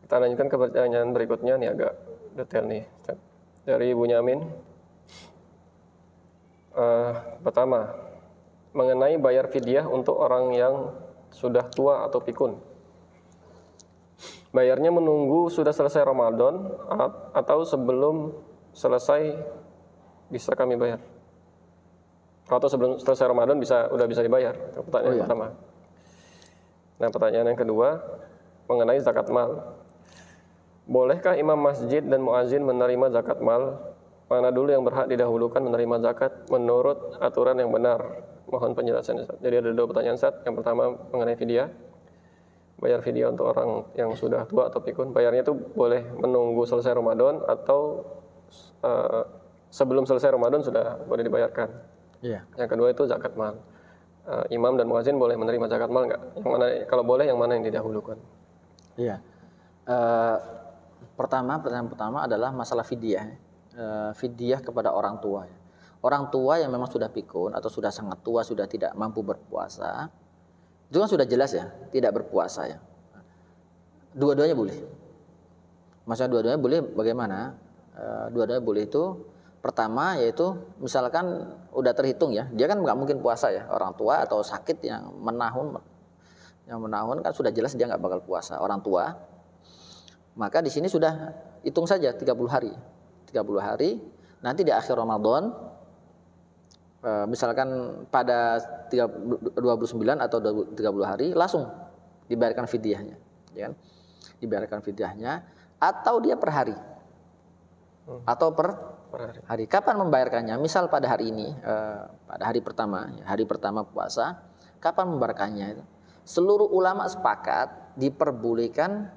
Kita lanjutkan ke pertanyaan berikutnya, nih agak detail nih. Dari Ibu Nyamin. Pertama, mengenai bayar fidyah untuk orang yang sudah tua atau pikun. Bayarnya menunggu sudah selesai Ramadan atau sebelum selesai bisa kami bayar? Atau sebelum selesai Ramadan udah bisa dibayar? Pertanyaan pertama. Nah, pertanyaan yang kedua mengenai zakat mal. Bolehkah imam masjid dan muazin menerima zakat mal? Mana dulu yang berhak didahulukan menerima zakat menurut aturan yang benar? Mohon penjelasan, Ustaz. Jadi ada dua pertanyaan, Ustaz. Yang pertama mengenai fidyah. Bayar fidyah untuk orang yang sudah tua atau pikun. Bayarnya itu boleh menunggu selesai Ramadan atau sebelum selesai Ramadan sudah boleh dibayarkan. Iya. Yang kedua itu zakat mal. Imam dan muazin boleh menerima zakat mal enggak? Yang mana, kalau boleh, yang mana yang didahulukan? Iya. Pertanyaan pertama adalah masalah fidyah. Fidyah kepada orang tua. Orang tua yang memang sudah pikun atau sudah sangat tua, sudah tidak mampu berpuasa, itu kan sudah jelas ya, tidak berpuasa ya. Dua-duanya boleh. Maksudnya dua-duanya boleh bagaimana? Dua-duanya boleh itu pertama yaitu misalkan udah terhitung ya, dia kan nggak mungkin puasa ya, orang tua atau sakit yang menahun kan sudah jelas dia nggak bakal puasa, orang tua. Maka di sini sudah hitung saja 30 hari. 30 hari, nanti di akhir Ramadan, misalkan pada 29 atau 30 hari, langsung dibayarkan fidyahnya. Ya kan? Dibayarkan fidyahnya, atau dia per hari. Atau per hari. Kapan membayarkannya? Misal pada hari ini, pada hari pertama puasa, kapan membayarkannya? Seluruh ulama sepakat diperbolehkan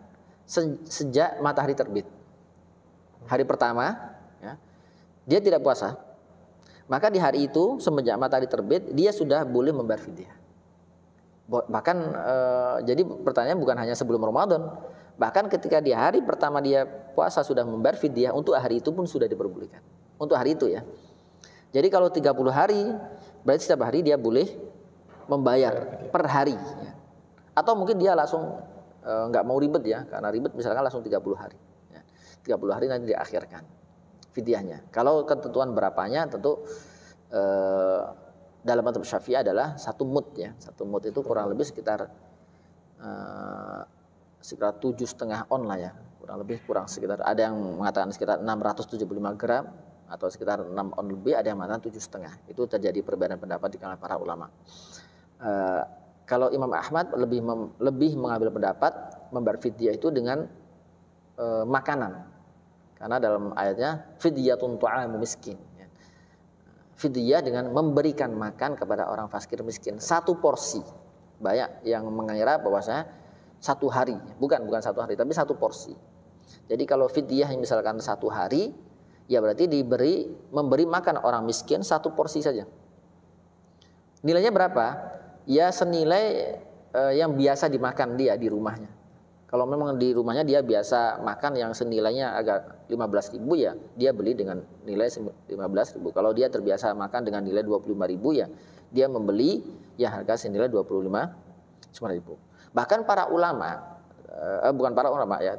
sejak matahari terbit. Hari pertama, ya, dia tidak puasa. Maka di hari itu semenjak matahari terbit dia sudah boleh membayar fidyah. Bahkan jadi pertanyaan bukan hanya sebelum Ramadan, bahkan ketika di hari pertama dia puasa sudah membayar fidyah, untuk hari itu pun sudah diperbolehkan. Untuk hari itu ya. Jadi kalau 30 hari berarti setiap hari dia boleh membayar per hari. Ya. Atau mungkin dia langsung nggak mau ribet ya, karena ribet misalkan langsung 30 hari. Ya. 30 hari nanti diakhirkan fidyahnya. Kalau ketentuan berapanya tentu dalam mazhab Syafi'i adalah 1 mud ya. 1 mud itu kurang lebih sekitar 7,5 on lah ya. Kurang sekitar, ada yang mengatakan sekitar 675 gram atau sekitar 6 on lebih, ada yang mengatakan 7,5. Itu terjadi perbedaan pendapat di kalangan para ulama. Kalau Imam Ahmad lebih mengambil pendapat membayar fidyah itu dengan makanan. Karena dalam ayatnya fidyatun ta'amu miskin. Fidyah dengan memberikan makan kepada orang fakir miskin, 1 porsi. Banyak yang mengira bahwasanya 1 hari, bukan 1 hari tapi 1 porsi. Jadi kalau fidyah misalkan 1 hari, ya berarti memberi makan orang miskin 1 porsi saja. Nilainya berapa? Ya senilai yang biasa dimakan dia di rumahnya. Kalau memang di rumahnya dia biasa makan yang senilainya agak 15.000 ya, dia beli dengan nilai 15.000. Kalau dia terbiasa makan dengan nilai 25.000 ya, dia membeli ya harga senilai 25.000. Bahkan para ulama, bukan para ulama ya,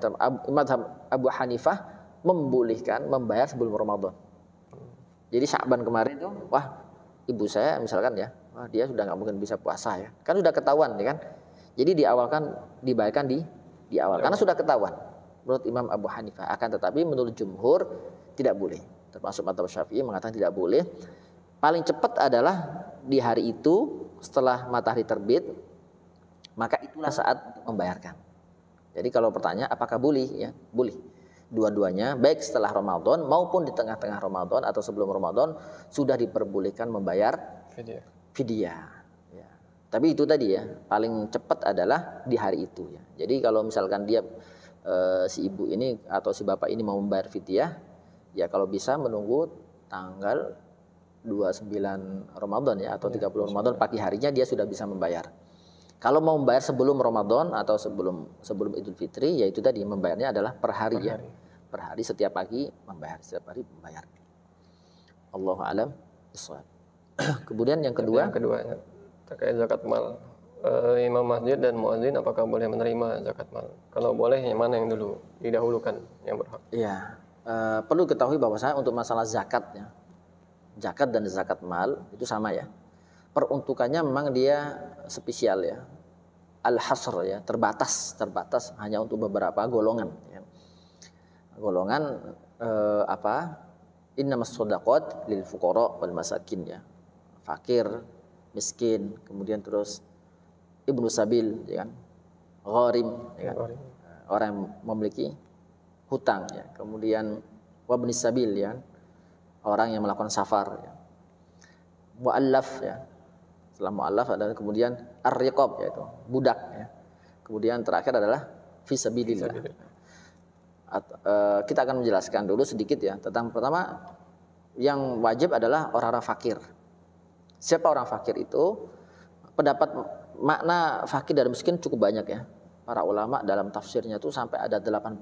mazhab Abu Hanifah membolehkan membayar sebelum Ramadan. Jadi Sya'ban kemarin tuh, wah ibu saya misalkan ya, wah dia sudah nggak mungkin bisa puasa ya, kan sudah ketahuan ya kan. Jadi dibayarkan di awal karena sudah ketahuan menurut Imam Abu Hanifah. Akan tetapi menurut jumhur tidak boleh, termasuk mazhab Syafi'i mengatakan tidak boleh. Paling cepat adalah di hari itu setelah matahari terbit, maka itulah saat membayarkan. Jadi kalau pertanyaan apakah boleh ya, boleh dua-duanya, baik setelah Ramadan maupun di tengah-tengah Ramadan atau sebelum Ramadan sudah diperbolehkan membayar fidyah. Tapi itu tadi ya, paling cepat adalah di hari itu ya. Jadi kalau misalkan dia si ibu ini atau si bapak ini mau membayar fidyah, ya kalau bisa menunggu tanggal 29 Ramadan ya atau 30 Ramadan pagi harinya dia sudah bisa membayar. Kalau mau membayar sebelum Ramadan atau sebelum Idul Fitri, ya itu tadi membayarnya adalah per hari ya. Per hari setiap pagi membayar, setiap hari membayar. Allahu a'lam bishawab. Kemudian yang kedua terkait zakat mal imam masjid dan muadzin apakah boleh menerima zakat mal? Kalau boleh, yang mana yang dulu didahulukan yang berhak? Iya, perlu ketahui bahwasanya untuk masalah zakatnya, zakat dan zakat mal itu sama ya. Peruntukannya memang dia spesial ya, al-hasr ya, terbatas hanya untuk beberapa golongan. Ya. Golongan apa? Innamas shadaqat lil fuqara wal masakin ya, fakir, miskin, kemudian terus ibnu sabil, ya kan, gharim, ya kan, orang yang memiliki hutang, ya, kemudian wabni sabil, ya, orang yang melakukan safar, ya, muallaf, ya, setelah muallaf adalah kemudian ar-riqab, yaitu budak, ya, kemudian terakhir adalah fisabilillah. Kita akan menjelaskan dulu sedikit ya tentang pertama yang wajib adalah orang-orang fakir. Siapa orang fakir itu? Pendapat makna fakir dan miskin cukup banyak ya. Para ulama dalam tafsirnya itu sampai ada 18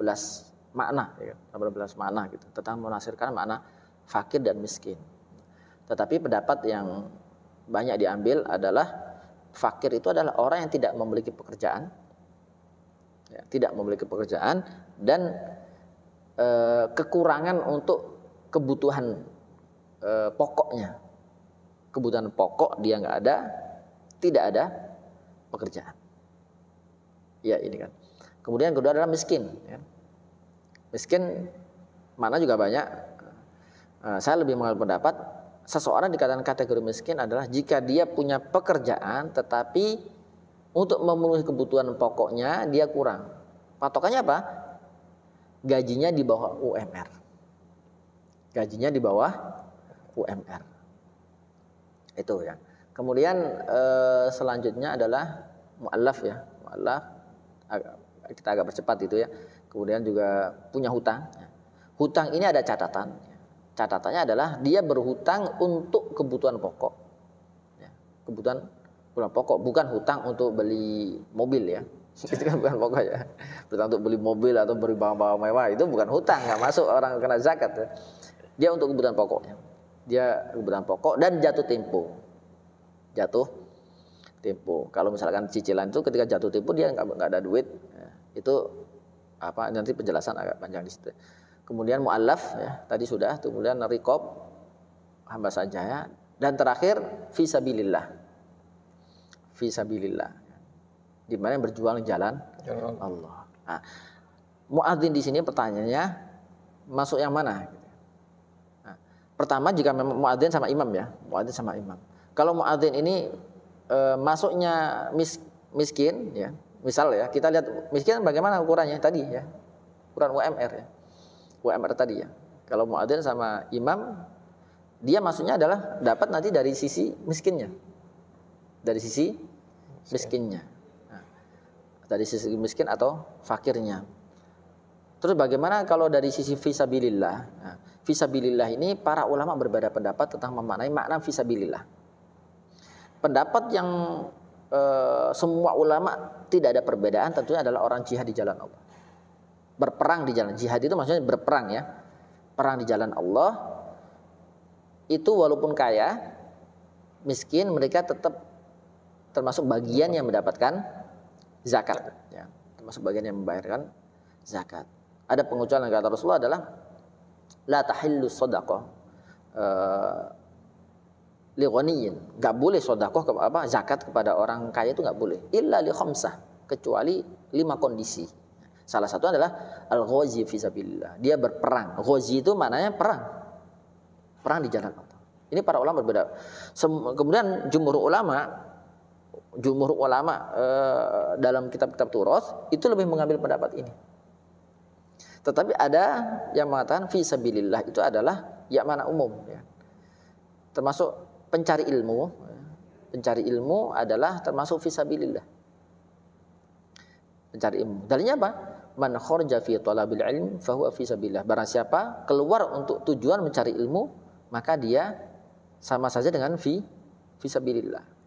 makna ya, 18 makna gitu tentang menafsirkan makna fakir dan miskin. Tetapi pendapat yang banyak diambil adalah fakir itu adalah orang yang tidak memiliki pekerjaan, ya, tidak memiliki pekerjaan dan kekurangan untuk kebutuhan pokoknya, kebutuhan pokok dia nggak ada, tidak ada pekerjaan. Ya ini kan. Kemudian kedua adalah miskin. Ya. Miskin mana juga banyak. Saya lebih mengambil pendapat seseorang dikatakan kategori miskin adalah jika dia punya pekerjaan tetapi untuk memenuhi kebutuhan pokoknya dia kurang. Patokannya apa? Gajinya di bawah UMR. Gajinya di bawah UMR. Itu ya. Kemudian selanjutnya adalah mu'allaf ya. Mu'allaf kita agak percepat itu ya. Kemudian juga punya hutang. Hutang ini ada catatan. Catatannya adalah dia berhutang untuk kebutuhan pokok. Ya, kebutuhan pokok, bukan hutang untuk beli mobil ya. Itu kan bukan pokok ya. Hutang untuk beli mobil atau beli barang-barang mewah itu bukan hutang, nggak masuk orang kena zakat ya. Dia untuk kebutuhan pokoknya. Dia kebutuhan pokok dan jatuh tempo. Jatuh tempo. Kalau misalkan cicilan itu ketika jatuh tempo dia nggak ada duit, ya, itu apa nanti penjelasan agak panjang di situ. Kemudian mu'allaf ya, tadi sudah, kemudian riqab hamba saja ya, dan terakhir fisabilillah. Fisabilillah. Di mana yang berjuang di jalan Allah. Nah, muadzin di sini pertanyaannya masuk yang mana? Nah, pertama jika memang muadzin sama imam ya, muadzin sama imam. Kalau muadzin ini masuknya miskin ya, misal ya kita lihat miskin bagaimana ukurannya tadi ya, ukuran UMR ya, UMR tadi ya. Kalau muadzin sama imam dia masuknya adalah dapat nanti dari sisi miskinnya, dari sisi miskinnya. Dari sisi miskin atau fakirnya. Terus bagaimana kalau dari sisi fisabilillah? Nah, fisabilillah ini para ulama berbeda pendapat tentang memaknai makna fisabilillah. Pendapat yang semua ulama tidak ada perbedaan tentunya adalah orang jihad di jalan Allah. Berperang di jalan jihad itu maksudnya berperang ya. Perang di jalan Allah itu walaupun kaya, miskin mereka tetap termasuk bagian yang mendapatkan zakat ya, termasuk bagian yang membayarkan zakat. Ada pengucapan yang kata Rasulullah adalah la tahillu shadaqah li ghaniyin. Enggak boleh sedekah zakat kepada orang kaya itu enggak boleh. Illa li khamsah, kecuali 5 kondisi. Salah satu adalah al-ghazi fi sabilillah. Dia berperang. Ghazi itu maknanya perang. Perang di jalan Allah. Ini para ulama berbeda. Kemudian jumhur ulama dalam kitab-kitab Turath itu lebih mengambil pendapat ini. Tetapi ada yang mengatakan fi sabilillah itu adalah ya mana umum ya. Termasuk pencari ilmu. Pencari ilmu adalah termasuk fi sabilillah. Pencari ilmu. Dalilnya apa? Man kharaja fi talabil ilm fa huwa fi sabilillah. Barang siapa keluar untuk tujuan mencari ilmu, maka dia sama saja dengan fi sabilillah.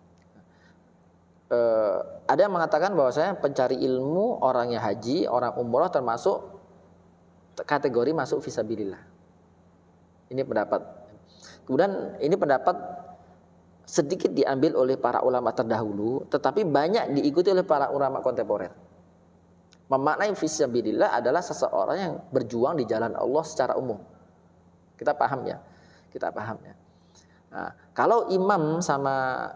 Ada yang mengatakan bahwasanya pencari ilmu, orang yang haji, orang umroh termasuk kategori masuk fisabilillah. Ini pendapat. Kemudian ini pendapat sedikit diambil oleh para ulama terdahulu, tetapi banyak diikuti oleh para ulama kontemporer. Memaknai fisabilillah adalah seseorang yang berjuang di jalan Allah secara umum. Kita paham ya, kita paham ya. Nah, kalau imam sama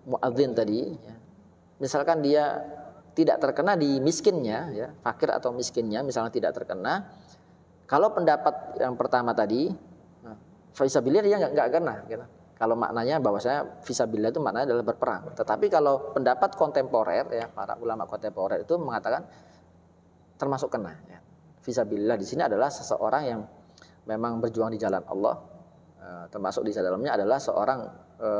muadzin tadi, ya, misalkan dia tidak terkena di miskinnya, ya, fakir atau miskinnya, misalnya tidak terkena. Kalau pendapat yang pertama tadi, fisabilillah dia nggak kena. Gitu. Kalau maknanya bahwasanya fisabilillah itu maknanya adalah berperang. Tetapi kalau pendapat kontemporer, ya, para ulama kontemporer itu mengatakan termasuk kena. Ya. Fisabilillah di sini adalah seseorang yang memang berjuang di jalan Allah, termasuk di dalamnya adalah seorang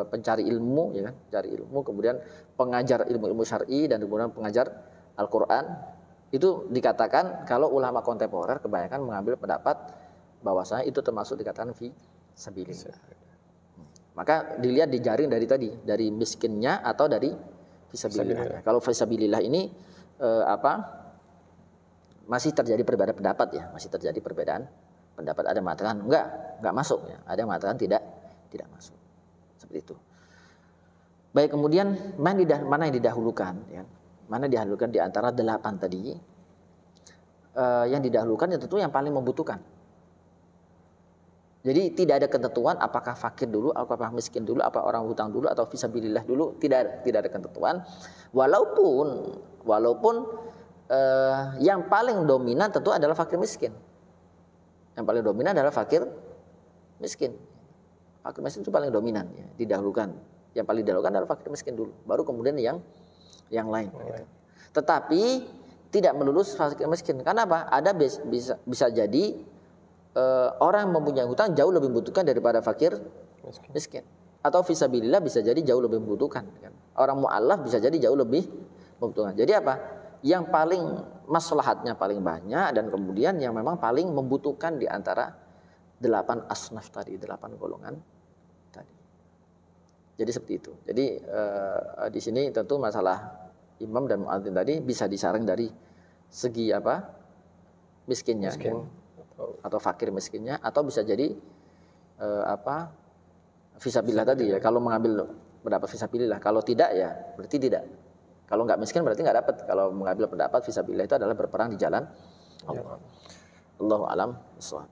pencari ilmu, ya kan, cari ilmu, kemudian pengajar ilmu-ilmu syar'i dan kemudian pengajar Al-Quran. Itu dikatakan kalau ulama kontemporer kebanyakan mengambil pendapat bahwasanya itu termasuk dikatakan fi sabilillah. Maka dilihat dijaring dari tadi, dari miskinnya atau dari fisabilillah. Kalau fisabilillah ini masih terjadi perbedaan pendapat, ya, masih terjadi perbedaan pendapat. Ada yang mengatakan enggak masuk, ya. Ada yang mengatakan tidak masuk. Seperti itu. Baik, kemudian mana yang didahulukan, ya? Mana didahulukan di antara 8 tadi? Yang didahulukan ya tentu yang paling membutuhkan. Jadi tidak ada ketentuan apakah fakir dulu, apakah miskin dulu, apa orang hutang dulu atau fisabilillah dulu, tidak ada ketentuan. Walaupun yang paling dominan tentu adalah fakir miskin. Yang paling dominan adalah fakir miskin. Fakir miskin itu paling dominan, ya, didahulukan. Yang paling didahulukan adalah fakir miskin dulu, baru kemudian yang lain. Gitu. Tetapi tidak melulu fakir miskin. Karena apa? Ada bisa jadi orang yang mempunyai hutang jauh lebih membutuhkan daripada fakir miskin. Atau fisabilillah bisa jadi jauh lebih membutuhkan. Orang mu'allaf bisa jadi jauh lebih membutuhkan. Jadi apa? Yang paling maslahatnya paling banyak dan kemudian yang memang paling membutuhkan di antara 8 asnaf tadi, 8 golongan tadi. Jadi seperti itu. Jadi di sini tentu masalah imam dan muadzin tadi bisa disaring dari segi miskinnya, miskin, atau fakir miskinnya, atau bisa jadi fisabilillah tadi, ya. Kalau mengambil pendapat fisabilillah, kalau tidak ya berarti tidak. Kalau nggak miskin berarti nggak dapat. Kalau mengambil pendapat fisabilillah itu adalah berperang di jalan Allah. Allahu a'lam bishawab.